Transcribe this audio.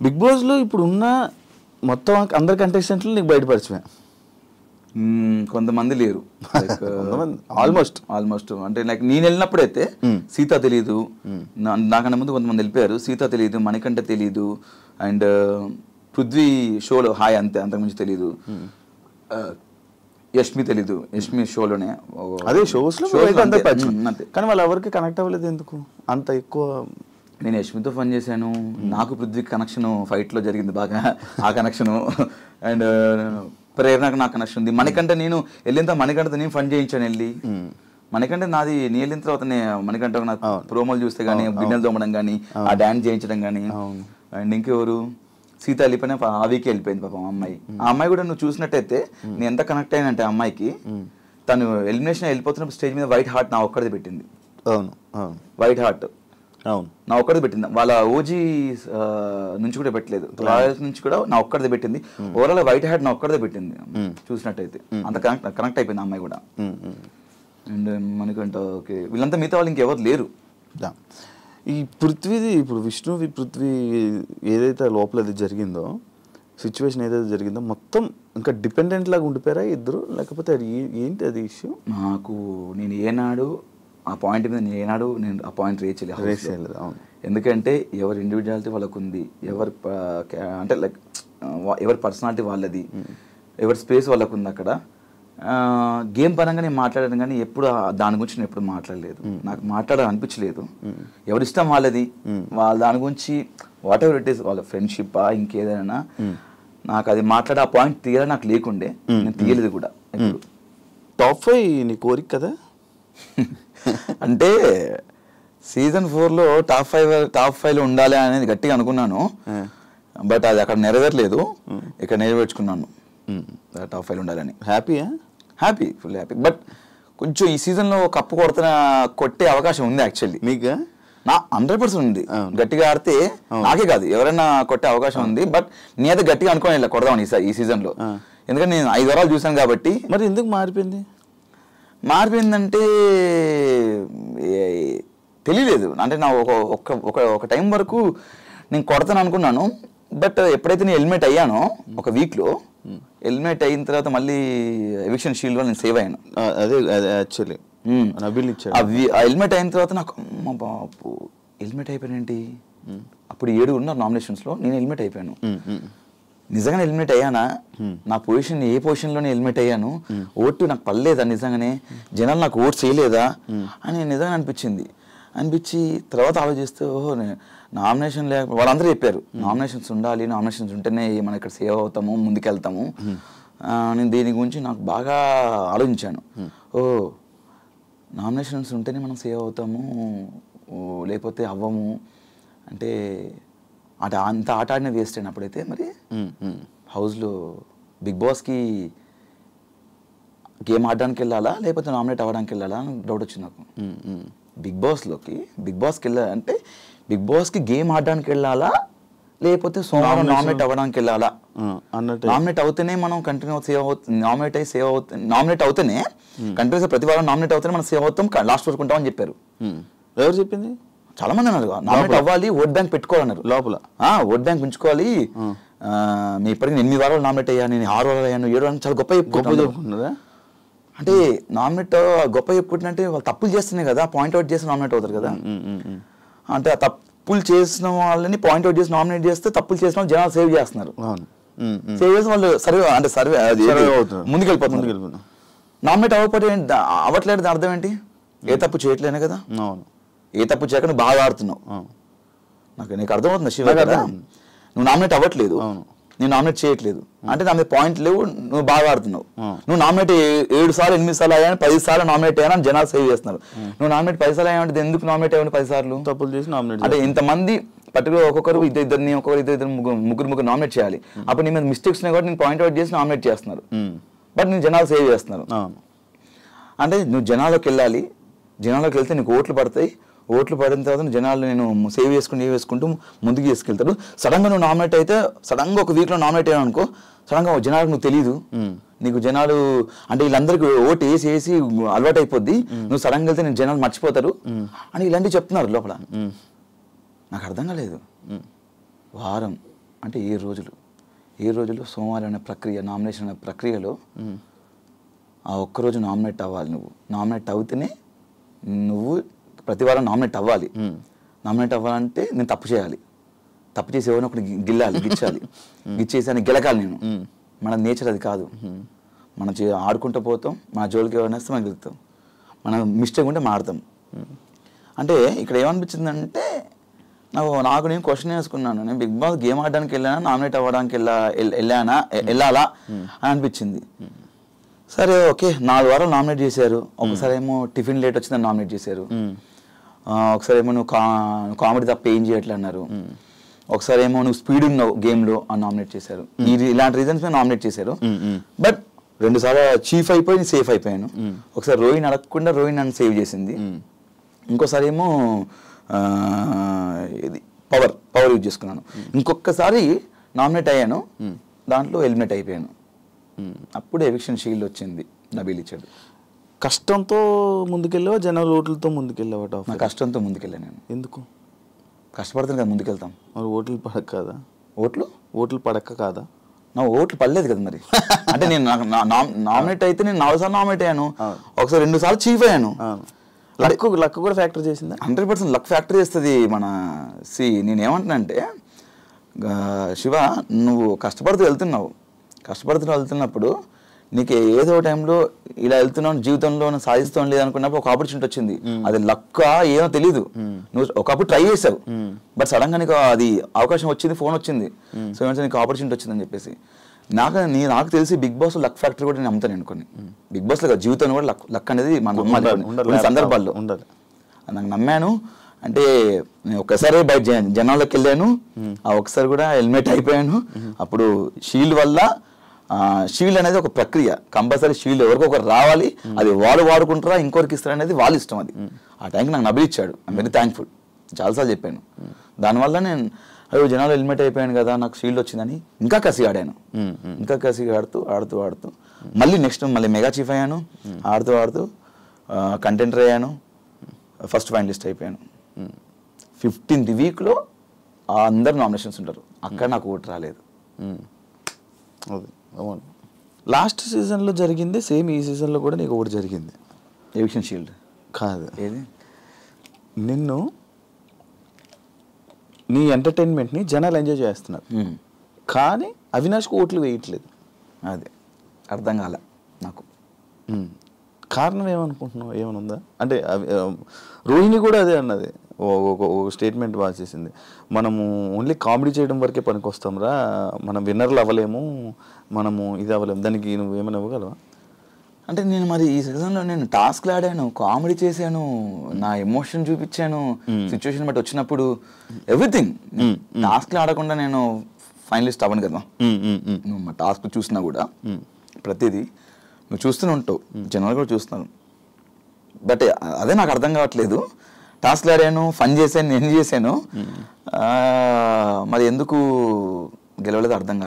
Big బాస్లో ఇప్పుడు ఉన్న మొత్తం అందరి కంటెస్టెంట్లు నీకు బయటపరిచమే? కొంతమంది లేరు, ఆల్మోస్ట్ అంటే లైక్ నేను వెళ్ళినప్పుడైతే సీత తెలీదు, నాకన్నా ముందు కొంతమంది వెళ్ళిపోయారు. సీత తెలీదు, మణికంఠ తెలీదు, అండ్ పృథ్వీ షోలో హాయ్ అంతే, అంతకుమించి తెలీదు. యష్మి తెలీదు, యష్మి షోలోనే అదే షోస్లో అంతే. కానీ వాళ్ళు ఎవరికి కనెక్ట్ అవ్వలేదు ఎందుకు అంత ఎక్కువ? నేను యష్మితో ఫన్ చేశాను, నాకు పృథ్వీకి కనెక్షన్ ఫైట్లో జరిగింది బాగా, ఆ కనెక్షను. అండ్ ప్రేరణకు నాకు కనెక్షన్ ఉంది. మణికంఠ నేను వెళ్ళిన మణికంఠతో నేను ఫన్ చేయించాను వెళ్ళి. మణికంఠ నాది నేను వెళ్ళిన తర్వాత మణికంఠ నాకు ప్రోమోలు చూస్తే కానీ, బిన్నెలు తోమడం కానీ, ఆ డాన్స్ చేయించడం కానీ. అండ్ ఇంకెవరు, సీత వెళ్ళిపోయినా ఆ వీకే వెళ్ళిపోయింది పాపం ఆ అమ్మాయి. ఆ అమ్మాయి కూడా నువ్వు చూసినట్టయితే నేను ఎంత కనెక్ట్ అయినంటే ఆ అమ్మాయికి, తను ఎలిమినేషన్ వెళ్ళిపోతున్నప్పుడు స్టేజ్ మీద వైట్ హార్ట్ నా ఒక్కడిది పెట్టింది. అవును, వైట్ హార్ట్ అవును, నా ఒక్కడిది పెట్టింది. వాళ్ళ ఓజీ నుంచి కూడా పెట్టలేదు, రాయల్స్ నుంచి కూడా నా ఒక్కడిది పెట్టింది. ఓవరాల్ వైట్ హ్యాట్ నా ఒక్కడిదే పెట్టింది చూసినట్టయితే. అంత కనెక్ట్ అయిపోయింది అమ్మాయి కూడా. అండ్ మనకంట ఓకే, వీళ్ళంతా మిగతా వాళ్ళు ఇంకెవరు లేరు. ఈ పృథ్వీది ఇప్పుడు పృథ్వీ ఏదైతే లోపల అది జరిగిందో, సిచ్యువేషన్ ఏదైతే జరిగిందో మొత్తం ఇంకా డిపెండెంట్ లాగా ఉండిపోయారా ఇద్దరు, లేకపోతే అది ఏంటి అది ఇష్యూ? నాకు నేను ఏనాడు ఆ పాయింట్ మీద నేను ఆ పాయింట్ రేస్ చేయలేదు. ఎందుకంటే ఎవరి ఇండివిజువాలిటీ వాళ్ళకు ఉంది, ఎవరి అంటే లైక్ ఎవరి పర్సనాలిటీ వాళ్ళది, ఎవరి స్పేస్ వాళ్ళకు ఉంది. అక్కడ గేమ్ పరంగా నేను మాట్లాడాను కానీ ఎప్పుడు దాని గురించి నేను ఎప్పుడు మాట్లాడలేదు. నాకు మాట్లాడాలనిపించలేదు. ఎవరి ఇష్టం వాళ్ళది, వాళ్ళ దాని గురించి వాట్ ఎవర్ ఇట్ ఈస్, వాళ్ళ ఫ్రెండ్షిప్ ఇంకేదైనా నాకు అది మాట్లాడే ఆ పాయింట్ తీయాలి నాకు లేకుండే, నేను తీయలేదు కూడా. ఇప్పుడు టాప్ 5 నీ కోరిక కదా? అంటే సీజన్ 4లో టాప్ 5లో ఉండాలి అనేది గట్టిగా అనుకున్నాను. బట్ అది అక్కడ నెరవేరలేదు, ఇక్కడ నెరవేర్చుకున్నాను టాప్ 5లో ఉండాలని. Happy, full happy. బట్ కొంచెం ఈ సీజన్లో కప్పు కొట్టే అవకాశం ఉంది యాక్చువల్లీ. మీకు? నా 100% ఉంది. గట్టిగా ఆడితే నాకే కాదు ఎవరైనా కొట్టే అవకాశం ఉంది. బట్ నేనైతే గట్టిగా అనుకోని కొడదామని ఈ సీజన్లో, ఎందుకంటే నేను 5 వారాలు చూసాను కాబట్టి. మరి ఎందుకు మారిపోయిందంటే తెలియలేదు. అంటే నా ఒక టైం వరకు నేను కొడతాను అనుకున్నాను. బట్ ఎప్పుడైతే నేను ఎలిమినేట్ అయ్యానో ఒక వీక్లో, ఎలిమినేట్ అయిన తర్వాత మళ్ళీ ఎవిక్షన్ షీల్డ్లో నేను సేవ్ అయ్యాను. అదే యాక్చువల్లీ ఎలిమినేట్ అయిన తర్వాత నాకు అమ్మ బాపు ఎలిమినేట్ అయిపోయానేంటి. అప్పుడు 7 ఉన్నారు నామినేషన్స్లో, నేను ఎలిమినేట్ అయిపోయాను. నిజంగానే ఎలిమినేట్ అయ్యానా? నా పొజిషన్ ఏ పొజిషన్లోనే ఎలిమినేట్ అయ్యాను? ఓటు నాకు పడలేదా నిజంగానే? జనాలు నాకు ఓటు చేయలేదా అని నిజంగా అనిపించి తర్వాత ఆలోచిస్తే ఓహో నామినేషన్ వాళ్ళందరూ చెప్పారు నామినేషన్స్ ఉండాలి, నామినేషన్స్ ఉంటేనే మనం ఇక్కడ సేవ్ అవుతాము, ముందుకెళ్తాము. నేను దీని గురించి నాకు బాగా ఆలోచించాను. నామినేషన్స్ ఉంటేనే మనం సేవ్ అవుతాము, లేకపోతే అవ్వము అంటే అంత ఆట ఆడిన వేస్ట్ అయిన అప్పుడైతే మరి హౌస్లో బిగ్ బాస్కి గేమ్ ఆడడానికి వెళ్ళాలా లేకపోతే నామినేట్ అవ్వడానికి వెళ్ళాలా అని డౌట్ వచ్చింది నాకు. బిగ్ బాస్కి వెళ్ళాలంటే బిగ్ బాస్కి గేమ్ ఆడడానికి వెళ్ళాలా లేకపోతే సోమవారం నామినేట్ అవ్వడానికి వెళ్ళాలా అన్నట్టు. నామినేట్ అవుతేనే మనం కంటిన్యూ సేవ్ అవుతుంది, నామినేట్ అవుతేనే కంటిన్యూస్గా ప్రతి వారం నామినేట్ అవుతేనే మనం సేవ్ అవుతాం, లాస్ట్ వరకు ఉంటామని చెప్పారు. ఎవరు చెప్పింది? చాలా మంది అన్నారు నామినేట్ అవ్వాలి, ఓట్ బ్యాంక్ పెట్టుకోవాలన్నారు లోపల. ఓట్ బ్యాంక్ ఉంచుకోవాలి, మీ ఇప్పటికి 8 వారాలు నామినేట్ అయ్యాను, నేను 6 వారాలు అయ్యాను, 7 వారాలు, చాలా గొప్ప చెప్పుకుంటున్నారా? అంటే నామినేట్ గొప్ప చెప్పుకుంటుంటే వాళ్ళు తప్పులు చేస్తేనే కదా పాయింట్అవుట్ చేసి నామినేట్ అవుతారు కదా. అంటే ఆ తప్పులు చేసిన వాళ్ళని పాయింట్అవుట్ చేసి నామినేట్ చేస్తే తప్పులు చేసిన వాళ్ళు జనాలు సేవ్ చేస్తున్నారు. సేవ్ చేసిన వాళ్ళు సర్వే ముందుకెళ్ళిపోతున్నారు. నామినేట్ అవ్వట్లేదు అర్థం ఏంటి? ఏ తప్పు చేయట్లేనే కదా. ఏ తప్పు చేయక నువ్వు బాగా ఆడుతున్నావు. నీకు అర్థమవుతుంది శివ కదా, నువ్వు నామినేట్ అవ్వట్లేదు, నేను నామినేట్ చేయట్లేదు అంటే నా మీద పాయింట్ లేవు, నువ్వు బాగా ఆడుతున్నావు. నువ్వు నామినేట్ 7 సార్లు 8 సార్లు అయ్యాను, 10 సార్లు నామినేట్ అయ్యాను జనాలు సేవ్ చేస్తున్నారు. నువ్వు నామినేట్ 10 సార్లు అయ్యామంటే ఎందుకు నామినేట్ అయ్యాను 10 సార్లు? తప్పులు చేసి నామినేట్ అంటే ఇంతమంది పర్టికులర్ ఒక్కొక్కరు ఇద్దరు ముగ్గురు నామినేట్ చేయాలి. అప్పుడు నీ మీద మిస్టేక్స్ ఉన్నాయి కాబట్టి నేను పాయింట్అవుట్ చేసి నామినేట్ చేస్తున్నారు, బట్ నేను జనాలు సేవ్ చేస్తున్నారు. అంటే నువ్వు జనాల్లోకి వెళ్ళాలి, జనాల్లోకి వెళ్తే నీకు ఓట్లు పడతాయి, ఓట్లు పడిన తర్వాత జనాలు నేను సేవ్ వేసుకుంటూ ముందుకు తీసుకెళ్తాడు. సడన్గా నువ్వు నామినేట్ అయితే, సడన్గా ఒక వీక్లో నామినేట్ అయ్యావు అనుకో, సడన్గా జనాలకు నువ్వు తెలీదు, నీకు జనాలు అంటే వీళ్ళందరికీ ఓటు వేసి అలవాటు అయిపోద్ది, నువ్వు సడన్గా వెళ్తే నేను జనాలు మర్చిపోతారు అని ఇలాంటివి చెప్తున్నారు లోపల. నాకు అర్థం కాలేదు. వారం అంటే 7 రోజులు సోమవారం అనే ప్రక్రియ, నామినేషన్ అనే ప్రక్రియలో ఆ ఒక్కరోజు నామినేట్ అవ్వాలి. నువ్వు నామినేట్ అవుతేనే నువ్వు ప్రతి వారం నామినేట్ అవ్వాలి. నామినేట్ అవ్వాలంటే నేను తప్పు చేయాలి, తప్పు చేసి ఎవరిని ఒకటి గిచ్చాలి, గిచ్చేసి అని గెలకాలి నేను. మన నేచర్ అది కాదు. మనం ఆడుకుంటూ పోతాం, మన జోలికి ఎవరైనా వస్తే మనం గెలుస్తాం, మనం మిస్టేక్ ఉంటే మాడతాం. అంటే ఇక్కడ ఏమనిపించిందంటే నాకు నేను క్వశ్చన్ వేసుకున్నాను, నేను బిగ్ బాస్ గేమ్ ఆడడానికి వెళ్ళానా, నామినేట్ అవ్వడానికి వెళ్ళాలా అని అనిపించింది. సరే ఓకే, 4 వారాలు నామినేట్ చేశారు. ఒకసారి ఏమో టిఫిన్ లేట్ వచ్చిందని నామినేట్ చేశారు, ఒకసారి ఏమో నువ్వు కామెడీ తప్ప ఏం చేయట్లే అన్నారు, ఒకసారి ఏమో నువ్వు స్పీడ్ ఉన్నావు గేమ్లో అని నామినేట్ చేశారు. ఇలాంటి రీజన్స్ మీద నామినేట్ చేశారు. బట్ 2 సార్లు చీఫ్ అయిపోయి సేఫ్ అయిపోయాను. ఒకసారి రోహిణి అడగకుండా రోహిణి నన్ను సేవ్ చేసింది. ఇంకోసారి ఏమో ఇది పవర్ యూజ్ చేసుకున్నాను. ఇంకొకసారి నామినేట్ అయ్యాను, దాంట్లో ఎలిమినేట్ అయిపోయాను. అప్పుడు ఎవిక్షన్ షీల్డ్ వచ్చింది, నబీల్ ఇచ్చాడు. కష్టంతో ముందుకెళ్ళావా, జనరల్ ఓట్లతో ముందుకెళ్ళావా? నా కష్టంతో ముందుకెళ్ళాను నేను. ఎందుకు? కష్టపడుతుంది కదా ముందుకెళ్తాం. మరి ఓట్లు పడక కాదా? ఓట్లు పడక కాదా? నా ఓట్లు పడలేదు కదా మరి. అంటే నేను నామినేట్ అయితే నేను 4 సార్లు నామినేట్ అయ్యాను, ఒకసారి 2 సార్లు చీఫ్ అయ్యాను. లక్ కూడా ఫ్యాక్టర్ చేసిందా? 100% లక్ ఫ్యాక్టర్ చేస్తుంది. నేనేమంటున్నా అంటే, శివ నువ్వు కష్టపడుతూ వెళ్తున్నప్పుడు నీకు ఏదో టైంలో ఇలా వెళ్తున్నావు, జీవితంలో సాధిస్తాం లేదనుకున్నప్పుడు ఒక ఆపర్చునిటీ వచ్చింది. అది లక్క ఏమో తెలీదు, నువ్వు ఒకప్పుడు ట్రై చేసావు, బట్ సడన్ గా నీకు అది అవకాశం వచ్చింది, ఫోన్ వచ్చింది, సో ఏమంటే నీకు ఆపర్చునిటీ వచ్చిందని చెప్పేసి. నాకు తెలిసి బిగ్ బాస్ లక్ ఫ్యాక్టరీ కూడా నేను నమ్ముతాను అనుకోని. బిగ్ బాస్ లో జీవితంలో కూడా లక్ అనేది మన సందర్భాల్లో ఉండాలి. నాకు నమ్మాను. అంటే నేను ఒక్కసారి బయట జనాల్లోకి వెళ్ళాను, ఆ ఒక్కసారి కూడా ఎలిమినేట్ అయిపోయాను. అప్పుడు షీల్డ్ వల్ల, షీల్డ్ అనేది ఒక ప్రక్రియ, కంపల్సరీ షీల్డ్ ఎవరికొకరు రావాలి, అది వాళ్ళు వాడుకుంటారా ఇంకొకరికి ఇస్తారు అనేది వాళ్ళ ఇష్టం. అది ఆ టైంకి నాకు నబీల్ ఇచ్చాడు. I'm very thankful. చాలాసార్లు చెప్పాను. దానివల్ల నేను అయ్యో జనాలు ఎలిమినేట్ అయిపోయాను కదా, నాకు షీల్డ్ వచ్చిందని ఇంకా కసి ఆడాను. ఇంకా కసిగా ఆడుతూ మళ్ళీ మెగా చీఫ్ అయ్యాను. ఆడుతూ కంటెంటర్ అయ్యాను, ఫస్ట్ ఫైనలిస్ట్ అయిపోయాను. 15th వీక్లో అందరు నామినేషన్స్ ఉంటారు, అక్కడ నాకు ఓటు రాలేదు. అది అవును. లాస్ట్ సీజన్లో జరిగింది సేమ్ ఈ సీజన్లో కూడా నీకు ఒకటి జరిగింది. ఎవిక్షన్ షీల్డ్ కాదు, ఏది నీ ఎంటర్టైన్మెంట్ని జనాలు ఎంజాయ్ చేస్తున్నారు, కానీ అవినాష్కు ఓట్లు వేయట్లేదు. అదే అర్థం కాలే నాకు. కారణం ఏమనుకుంటున్నావు? ఏమనుందా అంటే రోహిణి కూడా అదే అన్నది, ఒక స్టేట్మెంట్ బాగా చేసింది, మనము ఓన్లీ కామెడీ చేయడం వరకే పనికొస్తాంరా, మనం విన్నర్లు అవ్వలేము, మనము ఇది అవ్వలేము. దానికి నువ్వు ఏమైనా ఇవ్వగలవా? అంటే నేను మరి ఈ సీజన్లో నేను టాస్క్లు ఆడాను, కామెడీ చేశాను, నా ఎమోషన్ చూపించాను, సిచ్యువేషన్ బట్టి వచ్చినప్పుడు ఎవ్రీథింగ్. టాస్క్లు ఆడకుండా నేను ఫైనలిస్ట్ అవ్వను కదా. నువ్వు మా టాస్క్ చూసినా కూడా ప్రతిదీ నువ్వు చూస్తూనే ఉంటావు, జనాలు కూడా చూస్తున్నాను. బట్ అదే నాకు అర్థం కావట్లేదు. టాస్క్లు ఆడాను, ఫన్ చేశాను, నేను చేశాను, మరి ఎందుకు గెలవలేదు అర్థం కాదు.